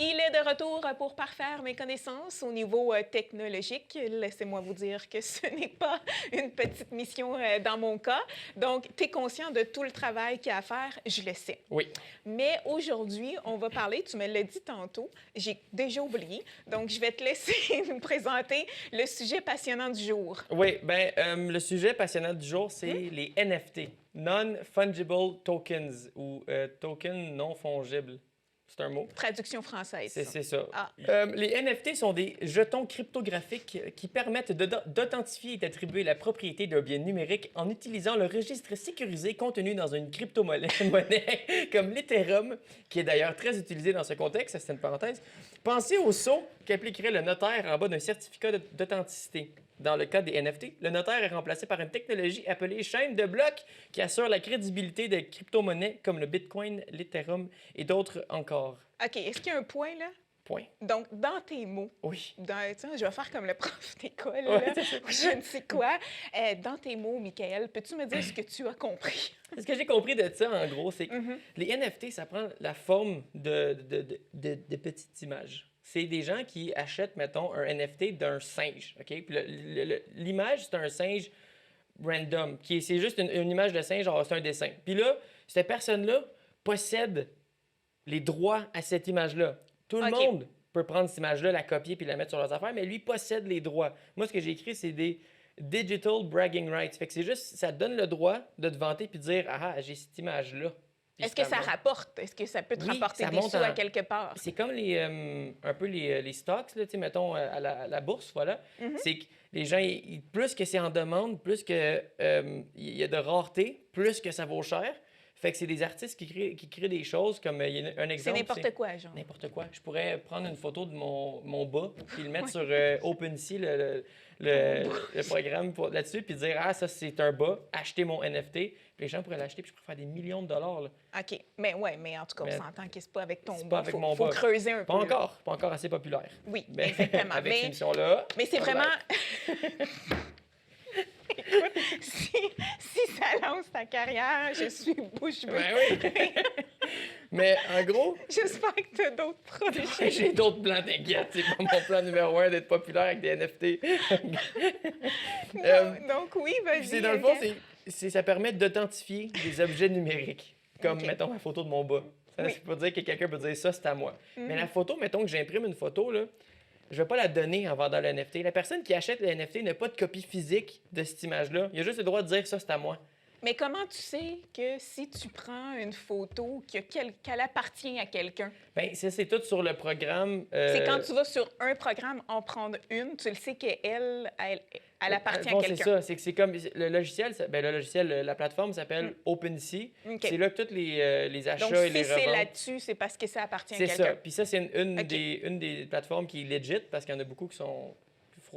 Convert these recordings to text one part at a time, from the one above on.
Il est de retour pour parfaire mes connaissances au niveau technologique. Laissez-moi vous dire que ce n'est pas une petite mission dans mon cas. Donc, tu es conscient de tout le travail qu'il y a à faire, je le sais. Oui. Mais aujourd'hui, on va parler, tu me l'as dit tantôt, j'ai déjà oublié, donc je vais te laisser nous présenter le sujet passionnant du jour. Oui, bien, le sujet passionnant du jour, c'est les NFT, Non-Fungible Tokens, ou tokens non fongibles. C'est un mot. Traduction française. C'est ça. Ah. Les NFT sont des jetons cryptographiques qui permettent d'authentifier et d'attribuer la propriété d'un bien numérique en utilisant le registre sécurisé contenu dans une crypto-monnaie comme l'Ethereum, qui est d'ailleurs très utilisé dans ce contexte, c'est une parenthèse. Pensez au sceau qu'appliquerait le notaire en bas d'un certificat d'authenticité. Dans le cas des NFT, le notaire est remplacé par une technologie appelée chaîne de blocs qui assure la crédibilité des crypto-monnaies comme le Bitcoin, l'Ethereum et d'autres encore. OK, est-ce qu'il y a un point là? Point. Donc, dans tes mots, Oui. je vais faire comme le prof d'école, Ouais, je ne sais quoi. Dans tes mots, Michael, peux-tu me dire ce que tu as compris? Ce que j'ai compris de ça, en gros, c'est que les NFT, ça prend la forme de petites images. C'est des gens qui achètent, mettons, un NFT d'un singe, OK? Puis l'image, c'est un singe random, c'est juste une image de singe, genre c'est un dessin. Puis là, cette personne-là possède les droits à cette image-là. Tout le monde peut prendre cette image-là, la copier puis la mettre sur leurs affaires, mais lui possède les droits. Moi, ce que j'ai écrit, c'est des digital bragging rights. Fait que c'est juste, ça te donne le droit de te vanter puis de dire, ah, j'ai cette image-là. Est-ce que ça rapporte? Est-ce que ça peut te rapporter des sous à quelque part? C'est comme un peu les stocks, là, mettons, à la bourse, voilà. C'est que les gens, plus que c'est en demande, plus que il y a de rareté, plus que ça vaut cher. Fait que c'est des artistes qui créent des choses comme, il y a un exemple. C'est n'importe quoi, genre. N'importe quoi. Je pourrais prendre une photo de mon bas, puis le mettre sur OpenSea, le programme là-dessus, puis dire, ah, ça, c'est un bas, achetez mon NFT. Puis les gens pourraient l'acheter, puis je pourrais faire des millions de dollars. Là. OK. Mais en tout cas, on s'entend que c'est pas avec ton C'est bas. pas avec mon faut bas. creuser un peu. Pas encore assez populaire. Oui, Mais, exactement. avec cette émission-là. Mais c'est vraiment. Écoute, si ça lance ta carrière, je suis bouche bée. Ben oui. Mais en gros. J'espère que tu as d'autres projets. J'ai d'autres plans, t'inquiète. C'est pas mon plan numéro 1 d'être populaire avec des NFT. Donc, oui, vas-y. Dans le fond, ça permet d'authentifier des objets numériques. Comme, mettons, la photo de mon bas. Ça veut pas dire que quelqu'un peut dire ça, c'est à moi. Mais la photo, mettons que j'imprime une photo, là. Je ne vais pas la donner en vendant le NFT. La personne qui achète le NFT n'a pas de copie physique de cette image-là. Il a juste le droit de dire ça, c'est à moi. Mais comment tu sais que si tu prends une photo, qu'elle appartient à quelqu'un? Bien, ça, c'est tout sur le programme. C'est quand tu vas sur un programme en prendre une, tu le sais qu'elle appartient à quelqu'un. C'est ça. C'est comme le logiciel, la plateforme s'appelle OpenSea. C'est là que tous les achats donc, et les reventes... Donc, si c'est là-dessus, c'est parce que ça appartient à quelqu'un. C'est ça. Puis ça, c'est une des plateformes qui est legit, parce qu'il y en a beaucoup qui sont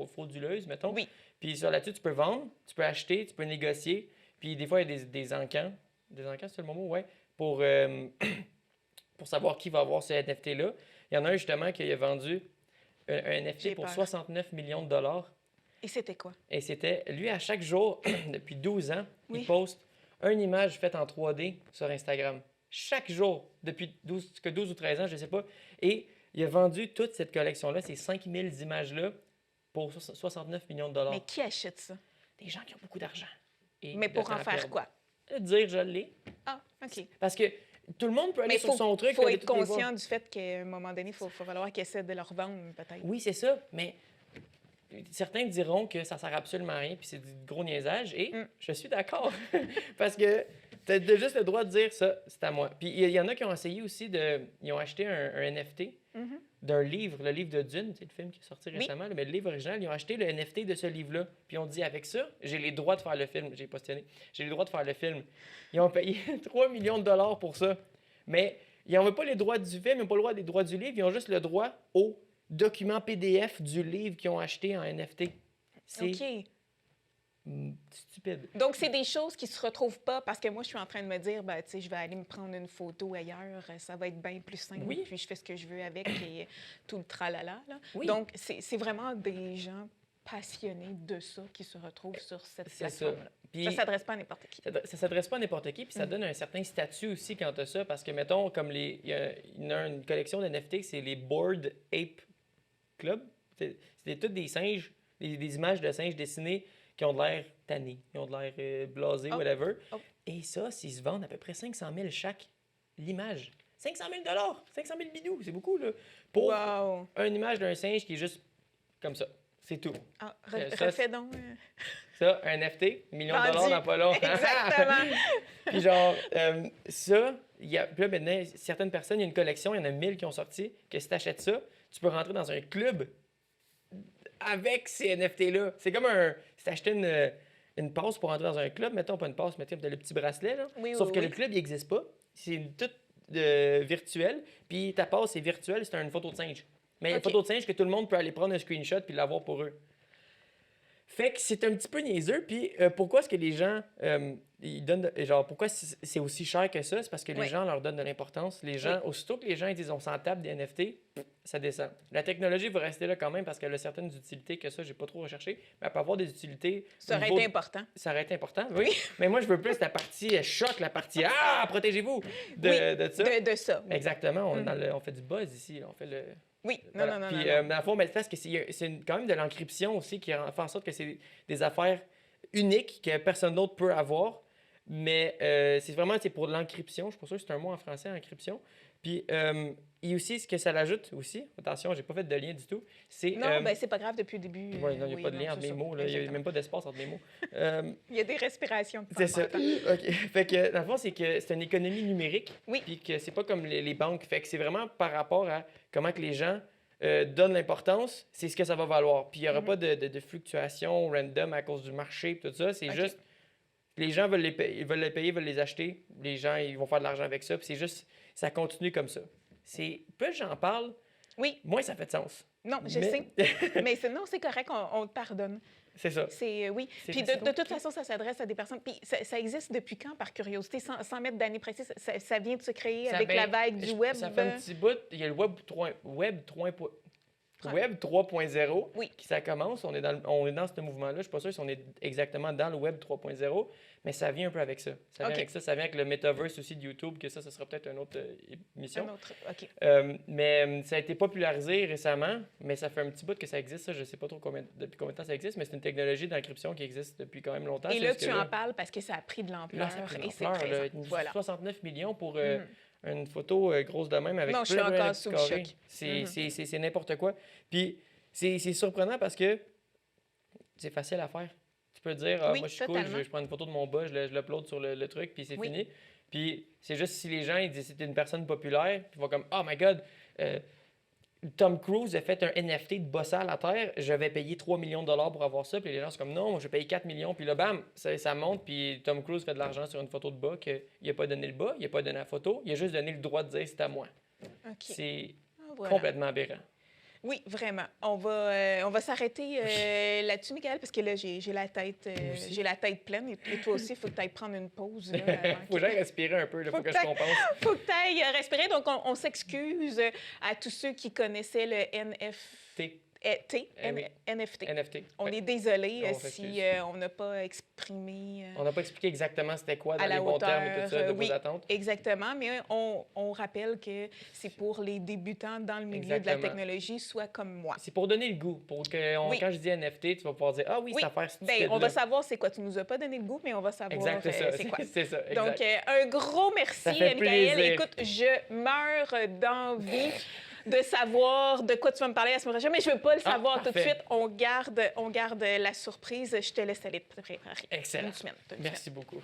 frauduleuses, mettons. Oui. Puis là-dessus, tu peux vendre, tu peux acheter, tu peux négocier. Puis des fois, il y a des encans. Des encans, c'est le mot, ouais. Pour savoir qui va avoir ce NFT-là. Il y en a un, justement, qui a vendu un NFT pour 69 millions de dollars. Et c'était quoi? Et c'était, lui, à chaque jour, depuis 12 ans, il poste une image faite en 3D sur Instagram. Chaque jour, depuis 12 ou 13 ans, je ne sais pas. Et il a vendu toute cette collection-là, ces 5000 images-là, pour 69 millions de dollars. Mais qui achète ça? Des gens qui ont beaucoup d'argent. Mais pour en faire quoi? Dire je l'ai. Ah, OK. Parce que tout le monde peut aller sur son truc. Il faut être conscient du fait qu'à un moment donné, il va falloir qu'ils essaient de le revendre, peut-être. Oui, c'est ça. Mais certains diront que ça sert absolument à rien puis c'est du gros niaisage. Et je suis d'accord. Parce que tu as juste le droit de dire ça, c'est à moi. Puis il y en a qui ont essayé aussi ils ont acheté un NFT d'un livre, le livre de Dune, c'est le film qui est sorti récemment, mais le livre original, ils ont acheté le NFT de ce livre-là. Puis on dit, avec ça, j'ai les droits de faire le film. J'ai positionné. J'ai les droits de faire le film. Ils ont payé 3 millions de dollars pour ça. Mais ils n'ont pas les droits du film, ils n'ont pas le droit des droits du livre, ils ont juste le droit au document PDF du livre qu'ils ont acheté en NFT. C'est stupide. Donc, c'est des choses qui ne se retrouvent pas parce que moi, je suis en train de me dire, ben, tu sais, je vais aller me prendre une photo ailleurs, ça va être bien plus simple, puis je fais ce que je veux avec et tout le tralala. Là. Oui. Donc, c'est vraiment des gens passionnés de ça qui se retrouvent sur cette C'est ça. plateforme-là. Puis, Ça ne s'adresse pas à n'importe qui. ça s'adresse pas à n'importe qui, puis ça donne un certain statut aussi quand tu as ça, parce que, mettons, comme il y a une collection de NFT, c'est les Bored Ape Club. C'est toutes des singes, des images de singes dessinés qui ont de l'air tannés, qui ont de l'air blasés, Oh. whatever. Oh. Et ça, s'ils se vendent à peu près 500 000 chaque, l'image. 500 000 500 000 bidous, c'est beaucoup, là. Pour Wow! une image d'un singe qui est juste comme ça. C'est tout. Ah, ça, refais donc. Ça, un NFT, million de Vendu. dollars dans pas long. Exactement. Puis genre, ça, puis là, maintenant, certaines personnes, il y a une collection, il y en a 1000 qui ont sorti, que si tu achètes ça, tu peux rentrer dans un club avec ces NFT-là. C'est comme si tu achetais une passe pour rentrer dans un club, mettons pas une passe, mais tu as le petit bracelet, là. Oui, Sauf oui, que oui. le club, il n'existe pas. C'est tout virtuel. Puis ta passe, c'est virtuel, c'est une photo de singe. Mais une OK. photo de singe que tout le monde peut aller prendre un screenshot puis l'avoir pour eux. Fait que c'est un petit peu niaiseux. Puis pourquoi est-ce que les gens, ils donnent, genre, pourquoi c'est aussi cher que ça? C'est parce que les Oui. gens leur donnent de l'importance. Les gens, aussitôt que les gens ils disent on s'en tape des NFT, ça descend. La technologie va rester là quand même parce qu'elle a certaines utilités que ça, j'ai pas trop recherché. Mais elle peut avoir des utilités. Ça au aurait niveau été important. Ça aurait été important, oui. Mais moi, je veux plus la partie choc, la partie protégez-vous de ça. De ça. Oui. Exactement. On fait du buzz ici. On fait le. Oui, Voilà. non. Puis, dans le fond, mais c'est parce que quand même de l'encryption aussi qui fait en sorte que c'est des affaires uniques que personne d'autre peut avoir. Mais c'est pour l'encryption. Je suis pas sûr que c'est un mot en français, encryption. Puis, et aussi, ce que ça l'ajoute aussi, attention, j'ai pas fait de lien du tout, c'est... Non, ben c'est pas grave depuis le début. Ouais, non, il n'y a pas de lien non, entre c'est mes ça. mots. Là. Il n'y a Exactement. même pas d'espace entre mes mots. Il y a des respirations. qui C'est sont ça. importantes. OK. Fait que, dans le fond, c'est que c'est une économie numérique. Oui. Puis que c'est pas comme les banques. Fait que c'est vraiment par rapport à comment que les gens donnent l'importance, c'est ce que ça va valoir. Puis il n'y aura pas de fluctuations random à cause du marché, tout ça. C'est OK. juste. Les gens veulent les payer, ils veulent les acheter. Les gens, ils vont faire de l'argent avec ça. Puis c'est juste. Ça continue comme ça. Plus j'en parle, Oui, moins ça fait de sens. non, je Mais- sais. Mais non, c'est correct, on te pardonne. C'est ça. Oui. C'est Puis facile de toute compliqué. façon, ça s'adresse à des personnes. Puis ça existe depuis quand, par curiosité, sans mettre d'année précise? Ça vient de se créer Ça avec fait- la vague du web? Ça fait un petit bout. Il y a le Web 3.0 Oui. qui ça commence. On est dans ce mouvement-là. Je suis pas sûr si on est exactement dans le Web 3.0, mais ça vient un peu avec ça. Ça vient OK. avec ça. Ça vient avec le Metaverse aussi de YouTube, que ça sera peut-être une autre émission. Un autre. OK. Mais ça a été popularisé récemment, mais ça fait un petit bout que ça existe. Ça, je sais pas trop depuis combien de temps ça existe, mais c'est une technologie d'encryption qui existe depuis quand même longtemps. Et C'est là, juste tu que en parles parce que ça a pris de l'ampleur là, ça a pris de et c'est l'ampleur, là. présent. Voilà. 69 millions pour Mhm. une photo grosse de même avec Non, je suis plein de encore petits sous le carrés. choc. C'est n'importe quoi. Puis c'est surprenant parce que c'est facile à faire. Tu peux dire, Oui, moi je suis cool, totalement. je prends une photo de mon bas, je l'upload sur le truc, puis c'est Oui. fini. Puis c'est juste si les gens ils disent c'est une personne populaire, puis ils vont comme, oh my god, Tom Cruise a fait un NFT de bosser à la terre, je vais payer 3 millions de dollars pour avoir ça. Puis les gens sont comme, non, moi, je vais payer 4 millions. Puis là, bam, ça monte. Puis Tom Cruise fait de l'argent sur une photo de bas qu'il n'a pas donné le bas, il n'a pas donné la photo, il a juste donné le droit de dire c'est à moi. OK. C'est Ah, voilà. complètement aberrant. Oui, vraiment. On va s'arrêter là-dessus, Michael, parce que là, j'ai la tête aussi. j'ai la tête pleine. Et toi aussi, il faut que tu ailles prendre une pause. Là, avant Faut que j'aille respirer un peu, il faut que je compense. faut que tu ailles respirer. Donc, on s'excuse à tous ceux qui connaissaient le NFT. oui. NFT. NFT. On Ouais. est désolé On si s'excuse. on n'a pas exprimé On n'a pas expliqué exactement c'était quoi dans à les la bons termes et hauteur, tout ça, de oui. vos attentes. Exactement, mais on rappelle que c'est pour les débutants dans le milieu de Exactement. la technologie, soit comme moi. C'est pour donner le goût. Oui. Quand je dis NFT, tu vas pouvoir dire, ah oui, Oui. cette affaire Ben, stupide. on va savoir c'est quoi. Tu nous as pas donné le goût, mais on va savoir Exact, c'est ça. c'est quoi. C'est ça, exact. Donc, un gros merci, Ça fait Michael. plaisir. Écoute, je meurs d'envie de savoir de quoi tu vas me parler la semaine prochaine, mais je veux pas le savoir tout de parfait. suite. On garde la surprise. Je te laisse aller te préparer. Excellent. Une semaine. Merci beaucoup.